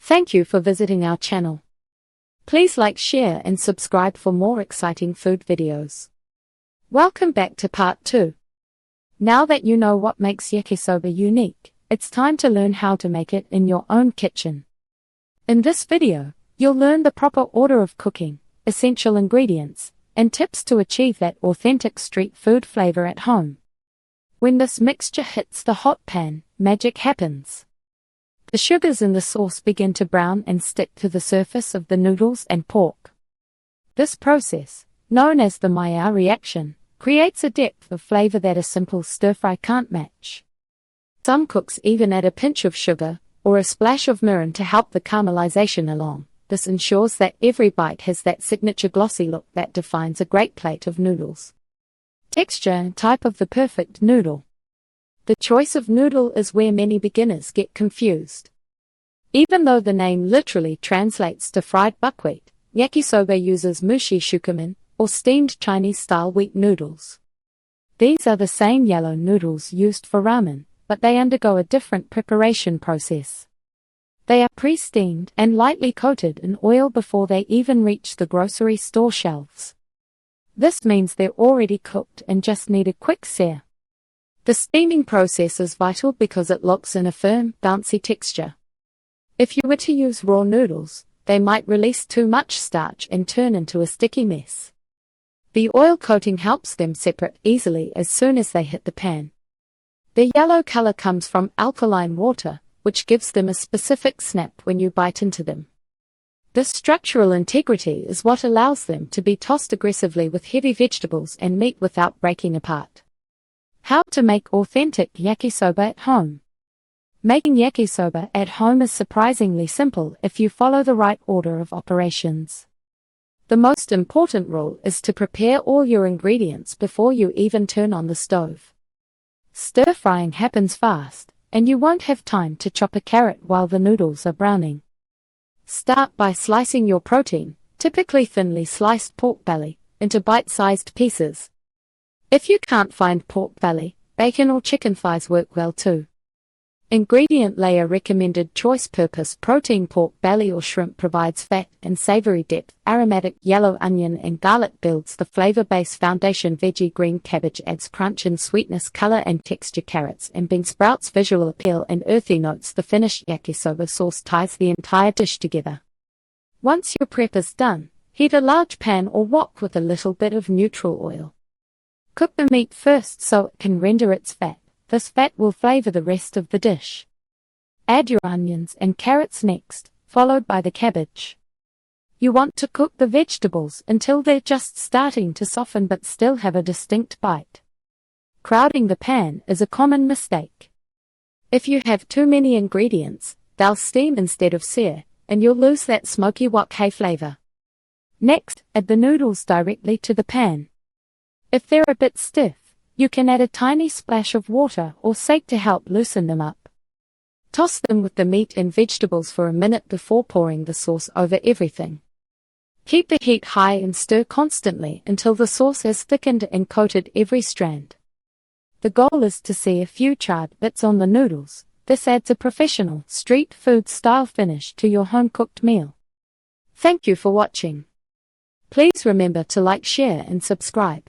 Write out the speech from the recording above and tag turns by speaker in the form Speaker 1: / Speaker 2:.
Speaker 1: Thank you for visiting our channel. Please like, share and subscribe for more exciting food videos. Welcome back to part 2. Now that you know what makes yakisoba unique, it's time to learn how to make it in your own kitchen. In this video, you'll learn the proper order of cooking, essential ingredients, and tips to achieve that authentic street food flavor at home. When this mixture hits the hot pan, magic happens. The sugars in the sauce begin to brown and stick to the surface of the noodles and pork. This process, known as the Maillard reaction, creates a depth of flavor that a simple stir-fry can't match. Some cooks even add a pinch of sugar or a splash of mirin to help the caramelization along. This ensures that every bite has that signature glossy look that defines a great plate of noodles. Texture and type of the perfect noodle. The choice of noodle is where many beginners get confused. Even though the name literally translates to fried buckwheat, yakisoba uses mushi shukumen, or steamed Chinese-style wheat noodles. These are the same yellow noodles used for ramen, but they undergo a different preparation process. They are pre-steamed and lightly coated in oil before they even reach the grocery store shelves. This means they're already cooked and just need a quick sear. The steaming process is vital because it locks in a firm, bouncy texture. If you were to use raw noodles, they might release too much starch and turn into a sticky mess. The oil coating helps them separate easily as soon as they hit the pan. Their yellow color comes from alkaline water, which gives them a specific snap when you bite into them. This structural integrity is what allows them to be tossed aggressively with heavy vegetables and meat without breaking apart. How to make authentic yakisoba at home. Making yakisoba at home is surprisingly simple if you follow the right order of operations. The most important rule is to prepare all your ingredients before you even turn on the stove. Stir-frying happens fast, and you won't have time to chop a carrot while the noodles are browning. Start by slicing your protein, typically thinly sliced pork belly, into bite-sized pieces. If you can't find pork belly, bacon or chicken thighs work well too. Ingredient layer recommended choice purpose protein pork belly or shrimp provides fat and savory depth. Aromatic yellow onion and garlic builds the flavor base foundation. Veggie green cabbage adds crunch and sweetness. Color and texture. Carrots and bean sprouts visual appeal and earthy notes. The finished yakisoba sauce ties the entire dish together. Once your prep is done, heat a large pan or wok with a little bit of neutral oil. Cook the meat first so it can render its fat. This fat will flavor the rest of the dish. Add your onions and carrots next, followed by the cabbage. You want to cook the vegetables until they're just starting to soften but still have a distinct bite. Crowding the pan is a common mistake. If you have too many ingredients, they'll steam instead of sear, and you'll lose that smoky wok flavor. Next, add the noodles directly to the pan. If they're a bit stiff, you can add a tiny splash of water or sake to help loosen them up. Toss them with the meat and vegetables for a minute before pouring the sauce over everything. Keep the heat high and stir constantly until the sauce has thickened and coated every strand. The goal is to see a few charred bits on the noodles. This adds a professional, street food style finish to your home-cooked meal. Thank you for watching. Please remember to like, share and subscribe.